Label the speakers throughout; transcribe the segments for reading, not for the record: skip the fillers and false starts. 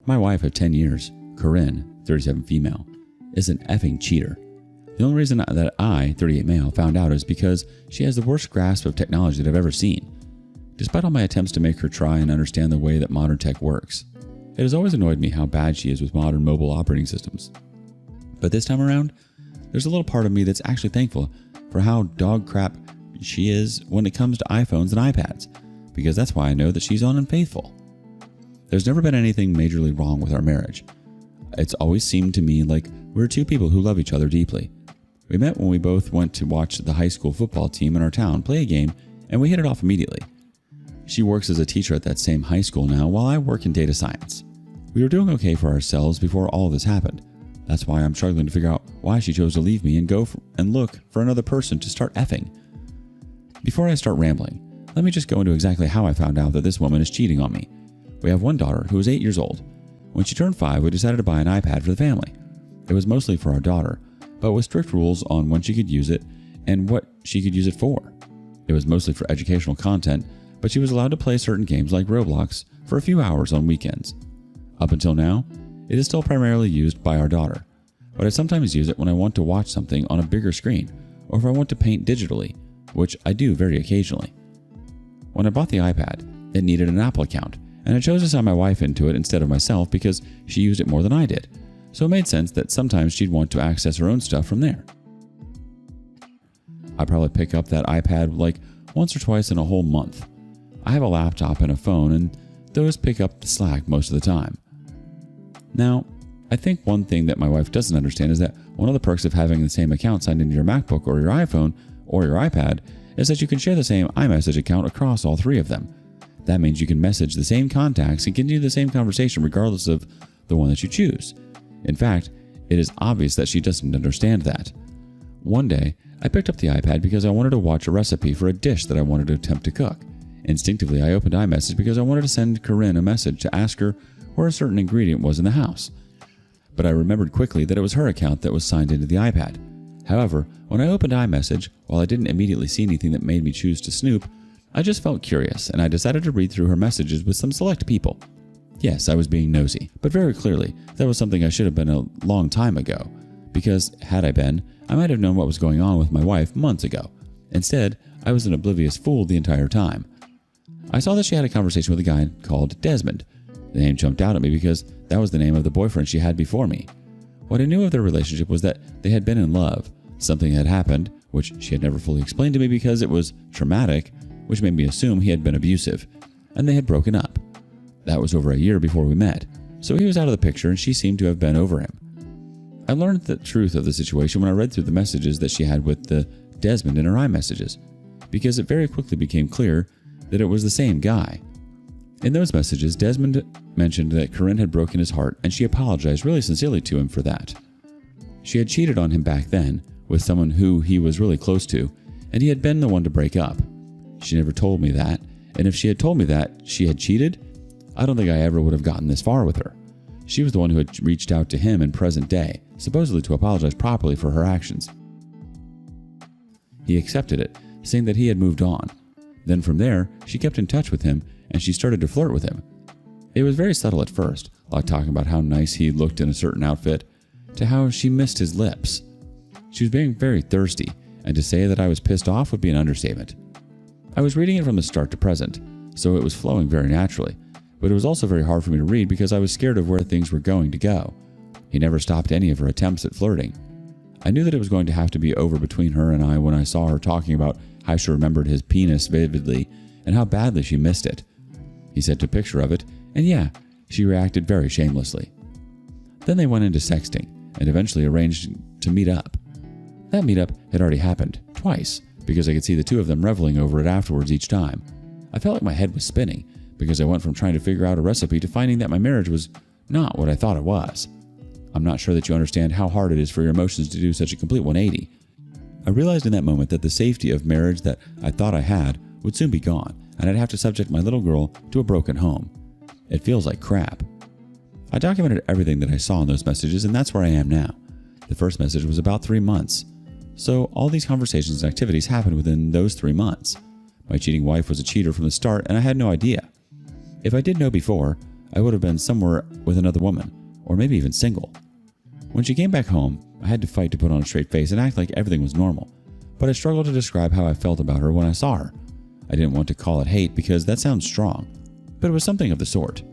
Speaker 1: My wife of 10 years, Corinne, 37 female, is an effing cheater. The only reason that I, 38 male, found out is because she has the worst grasp of technology that I've ever seen. Despite all my attempts to make her try and understand the way that modern tech works, it has always annoyed me how bad she is with modern mobile operating systems. But this time around, there's a little part of me that's actually thankful for how dog crap she is when it comes to iPhones and iPads, because that's why I know that she's unfaithful. There's never been anything majorly wrong with our marriage. It's always seemed to me like we're two people who love each other deeply. We met when we both went to watch the high school football team in our town play a game, and we hit it off immediately. She works as a teacher at that same high school now, while I work in data science. We were doing okay for ourselves before all of this happened. That's why I'm struggling to figure out why she chose to leave me and go and look for another person to start effing. Before I start rambling, let me just go into exactly how I found out that this woman is cheating on me. We have one daughter who is 8 years old. When she turned 5, we decided to buy an iPad for the family. It was mostly for our daughter, but with strict rules on when she could use it and what she could use it for. It was mostly for educational content, but she was allowed to play certain games like Roblox for a few hours on weekends. Up until now, it is still primarily used by our daughter, but I sometimes use it when I want to watch something on a bigger screen, or if I want to paint digitally, which I do very occasionally. When I bought the iPad, it needed an Apple account, and I chose to sign my wife into it instead of myself because she used it more than I did, so it made sense that sometimes she'd want to access her own stuff from there. I probably pick up that iPad like once or twice in a whole month. I have a laptop and a phone, and those pick up the slack most of the time. Now, I think one thing that my wife doesn't understand is that one of the perks of having the same account signed into your MacBook or your iPhone or your iPad is that you can share the same iMessage account across all three of them. That means you can message the same contacts and continue the same conversation regardless of the one that you choose. In fact, it is obvious that she doesn't understand that. One day, I picked up the iPad because I wanted to watch a recipe for a dish that I wanted to attempt to cook. Instinctively, I opened iMessage because I wanted to send Corinne a message to ask her where a certain ingredient was in the house. But I remembered quickly that it was her account that was signed into the iPad. However, when I opened iMessage, while I didn't immediately see anything that made me choose to snoop, I just felt curious and I decided to read through her messages with some select people. Yes, I was being nosy, but very clearly, that was something I should have been a long time ago, because had I been, I might have known what was going on with my wife months ago. Instead, I was an oblivious fool the entire time. I saw that she had a conversation with a guy called Desmond. The name jumped out at me because that was the name of the boyfriend she had before me. What I knew of their relationship was that they had been in love. Something had happened, which she had never fully explained to me because it was traumatic, which made me assume he had been abusive, and they had broken up. That was over a year before we met, so he was out of the picture and she seemed to have been over him. I learned the truth of the situation when I read through the messages that she had with the Desmond in her iMessages, because it very quickly became clear that it was the same guy. In those messages, Desmond mentioned that Corinne had broken his heart and she apologized really sincerely to him for that. She had cheated on him back then with someone who he was really close to, and he had been the one to break up. She never told me that, and if she had told me that she had cheated, I don't think I ever would have gotten this far with her. She was the one who had reached out to him in present day, supposedly to apologize properly for her actions. He accepted it, saying that he had moved on. Then from there, she kept in touch with him and she started to flirt with him. It was very subtle at first, like talking about how nice he looked in a certain outfit, to how she missed his lips. She was being very thirsty, and to say that I was pissed off would be an understatement. I was reading it from the start to present, so it was flowing very naturally, but it was also very hard for me to read because I was scared of where things were going to go. He never stopped any of her attempts at flirting. I knew that it was going to have to be over between her and I when I saw her talking about how she remembered his penis vividly and how badly she missed it. He sent a picture of it, and yeah, she reacted very shamelessly. Then they went into sexting, and eventually arranged to meet up. That meetup had already happened, twice, because I could see the two of them reveling over it afterwards each time. I felt like my head was spinning, because I went from trying to figure out a recipe to finding that my marriage was not what I thought it was. I'm not sure that you understand how hard it is for your emotions to do such a complete 180. I realized in that moment that the safety of marriage that I thought I had would soon be gone, and I'd have to subject my little girl to a broken home. It feels like crap. I documented everything that I saw in those messages, and that's where I am now. The first message was about 3 months. So all these conversations and activities happened within those 3 months. My cheating wife was a cheater from the start, and I had no idea. If I did know before, I would have been somewhere with another woman, or maybe even single. When she came back home, I had to fight to put on a straight face and act like everything was normal, but I struggled to describe how I felt about her when I saw her. I didn't want to call it hate because that sounds strong, but it was something of the sort.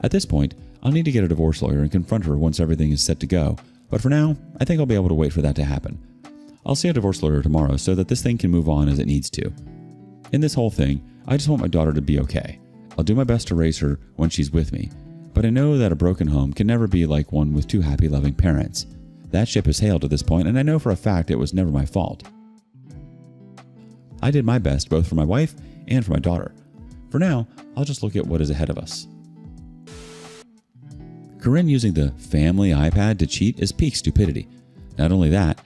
Speaker 1: At this point, I'll need to get a divorce lawyer and confront her once everything is set to go, but for now, I think I'll be able to wait for that to happen. I'll see a divorce lawyer tomorrow so that this thing can move on as it needs to. In this whole thing, I just want my daughter to be okay. I'll do my best to raise her when she's with me, but I know that a broken home can never be like one with two happy, loving parents. That ship has sailed to this point, and I know for a fact it was never my fault. I did my best both for my wife and for my daughter. For now, I'll just look at what is ahead of us. Corinne using the family iPad to cheat is peak stupidity. Not only that,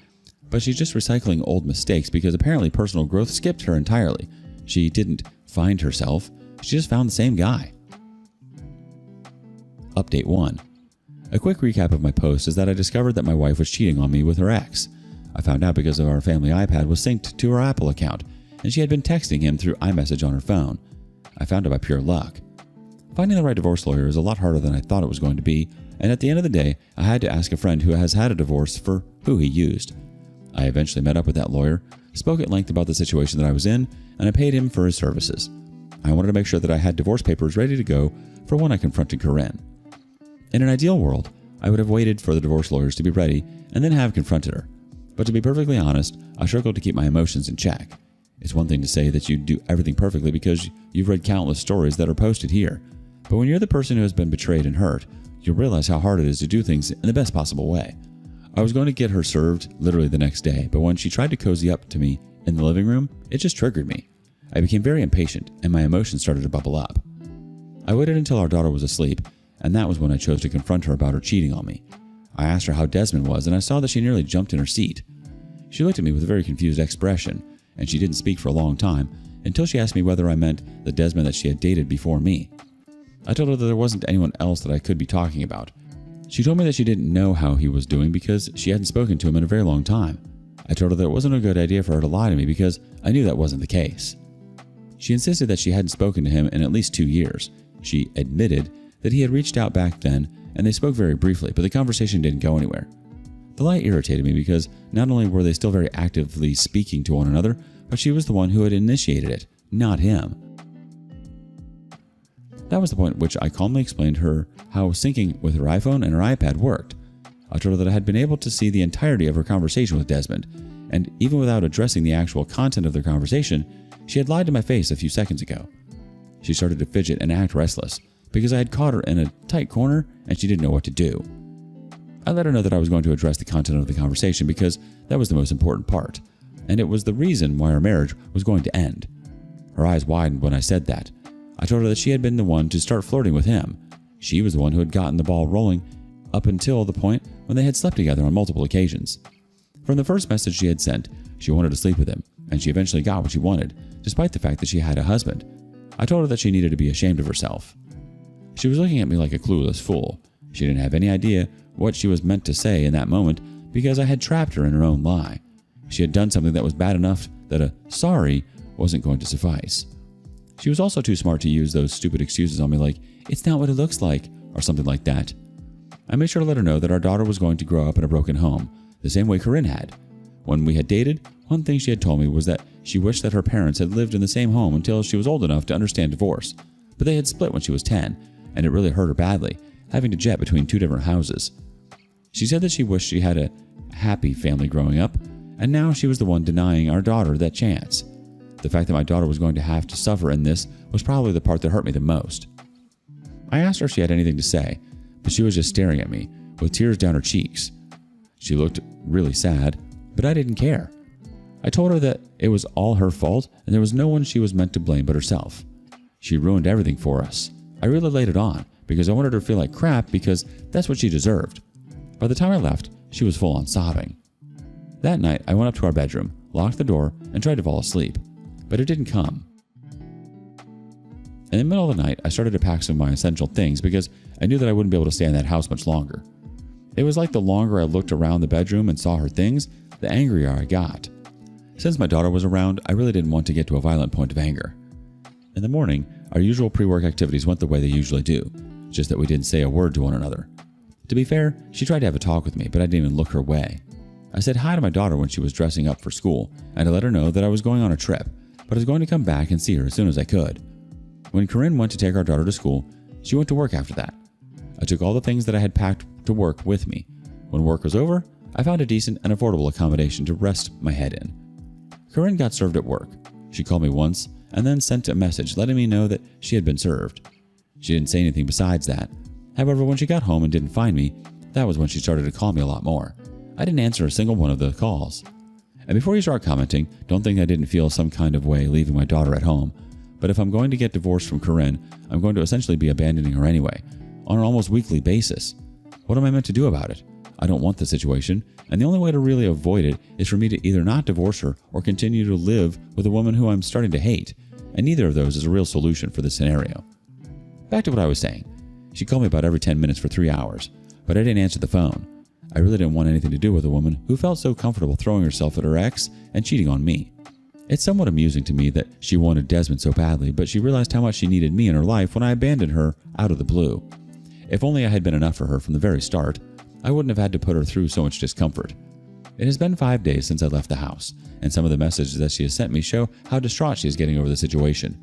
Speaker 1: but she's just recycling old mistakes because apparently personal growth skipped her entirely. She didn't find herself, she just found the same guy. Update 1. A quick recap of my post is that I discovered that my wife was cheating on me with her ex. I found out because our family iPad was synced to her Apple account, and she had been texting him through iMessage on her phone. I found it by pure luck. Finding the right divorce lawyer is a lot harder than I thought it was going to be, and at the end of the day, I had to ask a friend who has had a divorce for who he used. I eventually met up with that lawyer, spoke at length about the situation that I was in, and I paid him for his services. I wanted to make sure that I had divorce papers ready to go for when I confronted Corinne. In an ideal world, I would have waited for the divorce lawyers to be ready and then have confronted her. But to be perfectly honest, I struggled to keep my emotions in check. It's one thing to say that you do everything perfectly because you've read countless stories that are posted here. But when you're the person who has been betrayed and hurt, you'll realize how hard it is to do things in the best possible way. I was going to get her served literally the next day, but when she tried to cozy up to me in the living room, it just triggered me. I became very impatient and my emotions started to bubble up. I waited until our daughter was asleep, and that was when I chose to confront her about her cheating on me. I asked her how Desmond was, and I saw that she nearly jumped in her seat. She looked at me with a very confused expression, and she didn't speak for a long time until she asked me whether I meant the Desmond that she had dated before me. I told her that there wasn't anyone else that I could be talking about. She told me that she didn't know how he was doing because she hadn't spoken to him in a very long time. I told her that it wasn't a good idea for her to lie to me because I knew that wasn't the case. She insisted that she hadn't spoken to him in at least 2 years. She admitted that he had reached out back then and they spoke very briefly, but the conversation didn't go anywhere. The lie irritated me because not only were they still very actively speaking to one another, but she was the one who had initiated it, not him. That was the point at which I calmly explained her how syncing with her iPhone and her iPad worked. I told her that I had been able to see the entirety of her conversation with Desmond, and even without addressing the actual content of their conversation, she had lied to my face a few seconds ago. She started to fidget and act restless because I had caught her in a tight corner and she didn't know what to do. I let her know that I was going to address the content of the conversation because that was the most important part, and it was the reason why our marriage was going to end. Her eyes widened when I said that. I told her that she had been the one to start flirting with him. She was the one who had gotten the ball rolling up until the point when they had slept together on multiple occasions. From the first message she had sent, she wanted to sleep with him, and she eventually got what she wanted, despite the fact that she had a husband. I told her that she needed to be ashamed of herself. She was looking at me like a clueless fool. She didn't have any idea what she was meant to say in that moment because I had trapped her in her own lie. She had done something that was bad enough that a sorry wasn't going to suffice. She was also too smart to use those stupid excuses on me like, "It's not what it looks like," or something like that. I made sure to let her know that our daughter was going to grow up in a broken home, the same way Corinne had. When we had dated, one thing she had told me was that she wished that her parents had lived in the same home until she was old enough to understand divorce, but they had split when she was 10, and it really hurt her badly, having to jet between 2 different houses. She said that she wished she had a happy family growing up, and now she was the one denying our daughter that chance. The fact that my daughter was going to have to suffer in this was probably the part that hurt me the most. I asked her if she had anything to say, but she was just staring at me, with tears down her cheeks. She looked really sad, but I didn't care. I told her that it was all her fault and there was no one she was meant to blame but herself. She ruined everything for us. I really laid it on because I wanted her to feel like crap because that's what she deserved. By the time I left, she was full on sobbing. That night, I went up to our bedroom, locked the door, and tried to fall asleep, but it didn't come. In the middle of the night, I started to pack some of my essential things because I knew that I wouldn't be able to stay in that house much longer. It was like the longer I looked around the bedroom and saw her things, the angrier I got. Since my daughter was around, I really didn't want to get to a violent point of anger. In the morning, our usual pre-work activities went the way they usually do. just that we didn't say a word to one another. To be fair, she tried to have a talk with me, but I didn't even look her way. I said hi to my daughter when she was dressing up for school, and I let her know that I was going on a trip, but I was going to come back and see her as soon as I could. When Corinne went to take our daughter to school, she went to work after that. I took all the things that I had packed to work with me. When work was over, I found a decent and affordable accommodation to rest my head in. Corinne got served at work. She called me once and then sent a message letting me know that she had been served. She didn't say anything besides that. However, when she got home and didn't find me, that was when she started to call me a lot more. I didn't answer a single one of the calls. And before you start commenting, don't think I didn't feel some kind of way leaving my daughter at home. But if I'm going to get divorced from Corinne, I'm going to essentially be abandoning her anyway, on an almost weekly basis. What am I meant to do about it? I don't want the situation, and the only way to really avoid it is for me to either not divorce her or continue to live with a woman who I'm starting to hate, and neither of those is a real solution for this scenario. Back to what I was saying. She called me about every 10 minutes for 3 hours, but I didn't answer the phone. I really didn't want anything to do with a woman who felt so comfortable throwing herself at her ex and cheating on me. It's somewhat amusing to me that she wanted Desmond so badly, but she realized how much she needed me in her life when I abandoned her out of the blue. If only I had been enough for her from the very start, I wouldn't have had to put her through so much discomfort. It has been 5 days since I left the house, and some of the messages that she has sent me show how distraught she is getting over the situation.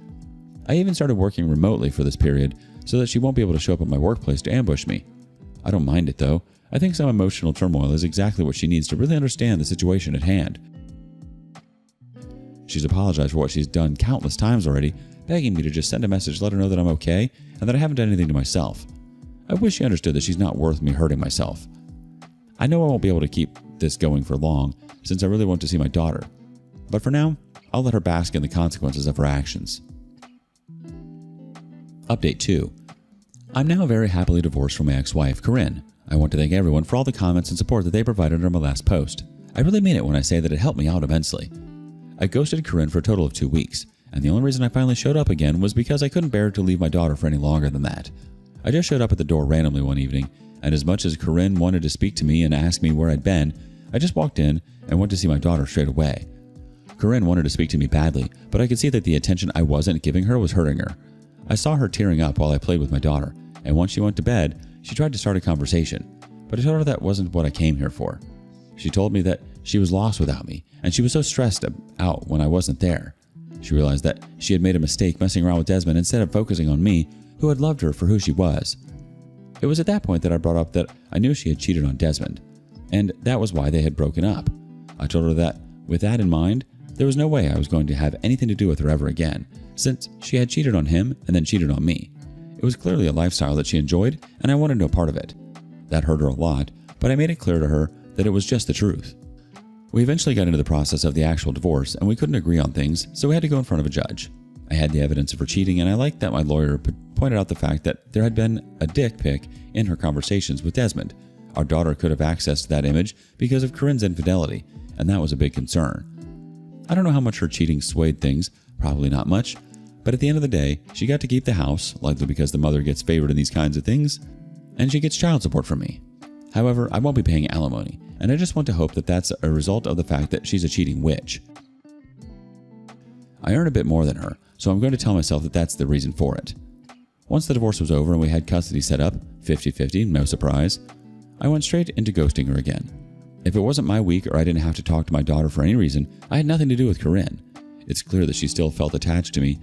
Speaker 1: I even started working remotely for this period so that she won't be able to show up at my workplace to ambush me. I don't mind it though. I think some emotional turmoil is exactly what she needs to really understand the situation at hand. She's apologized for what she's done countless times already, begging me to just send a message to let her know that I'm okay and that I haven't done anything to myself. I wish she understood that she's not worth me hurting myself. I know I won't be able to keep this going for long since I really want to see my daughter, but for now, I'll let her bask in the consequences of her actions. Update 2. I'm now very happily divorced from my ex-wife, Corinne. I want to thank everyone for all the comments and support that they provided under my last post. I really mean it when I say that it helped me out immensely. I ghosted Corinne for a total of 2 weeks, and the only reason I finally showed up again was because I couldn't bear to leave my daughter for any longer than that. I just showed up at the door randomly one evening, and as much as Corinne wanted to speak to me and ask me where I'd been, I just walked in and went to see my daughter straight away. Corinne wanted to speak to me badly, but I could see that the attention I wasn't giving her was hurting her. I saw her tearing up while I played with my daughter, and once she went to bed, she tried to start a conversation, but I told her that wasn't what I came here for. She told me that she was lost without me, and she was so stressed out when I wasn't there. She realized that she had made a mistake messing around with Desmond instead of focusing on me, who had loved her for who she was. It was at that point that I brought up that I knew she had cheated on Desmond, and that was why they had broken up. I told her that, with that in mind, there was no way I was going to have anything to do with her ever again, since she had cheated on him and then cheated on me. It was clearly a lifestyle that she enjoyed, and I wanted no part of it. That hurt her a lot, but I made it clear to her that it was just the truth. We eventually got into the process of the actual divorce, and we couldn't agree on things, so we had to go in front of a judge. I had the evidence of her cheating, and I liked that my lawyer pointed out the fact that there had been a dick pic in her conversations with Desmond. Our daughter could have accessed that image because of Corinne's infidelity, and that was a big concern. I don't know how much her cheating swayed things, probably not much, but at the end of the day, she got to keep the house, likely because the mother gets favored in these kinds of things, and she gets child support from me. However, I won't be paying alimony, and I just want to hope that that's a result of the fact that she's a cheating witch. I earn a bit more than her, so I'm going to tell myself that that's the reason for it. Once the divorce was over and we had custody set up, 50-50, no surprise, I went straight into ghosting her again. If it wasn't my week or I didn't have to talk to my daughter for any reason, I had nothing to do with Corinne. It's clear that she still felt attached to me,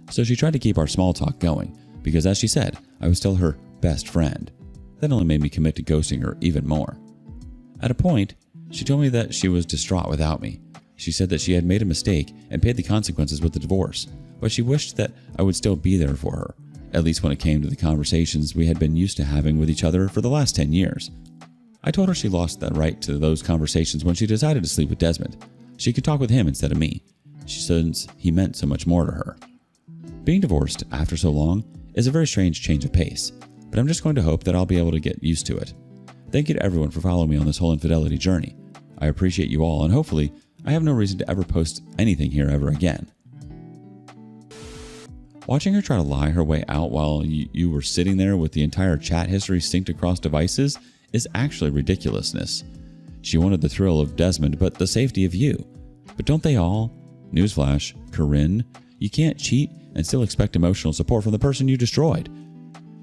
Speaker 1: so she tried to keep our small talk going, because as she said, I was still her best friend. That only made me commit to ghosting her even more. At a point, she told me that she was distraught without me. She said that she had made a mistake and paid the consequences with the divorce, but she wished that I would still be there for her, at least when it came to the conversations we had been used to having with each other for the last 10 years. I told her she lost that right to those conversations when she decided to sleep with Desmond. She could talk with him instead of me, since he meant so much more to her. Being divorced after so long is a very strange change of pace, but I'm just going to hope that I'll be able to get used to it. Thank you to everyone for following me on this whole infidelity journey. I appreciate you all, and hopefully, I have no reason to ever post anything here ever again. Watching her try to lie her way out while you were sitting there with the entire chat history synced across devices is actually ridiculousness. She wanted the thrill of Desmond, but the safety of you. But don't they all? Newsflash, Corinne, you can't cheat and still expect emotional support from the person you destroyed.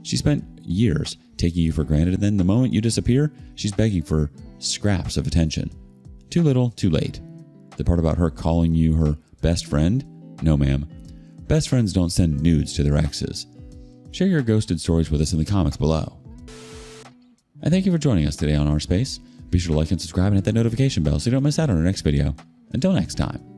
Speaker 1: She spent years, taking you for granted, and then the moment you disappear, she's begging for scraps of attention. Too little, too late. The part about her calling you her best friend? No, ma'am. Best friends don't send nudes to their exes. Share your ghosted stories with us in the comments below. And thank you for joining us today on Our Space. Be sure to like and subscribe and hit that notification bell so you don't miss out on our next video. Until next time.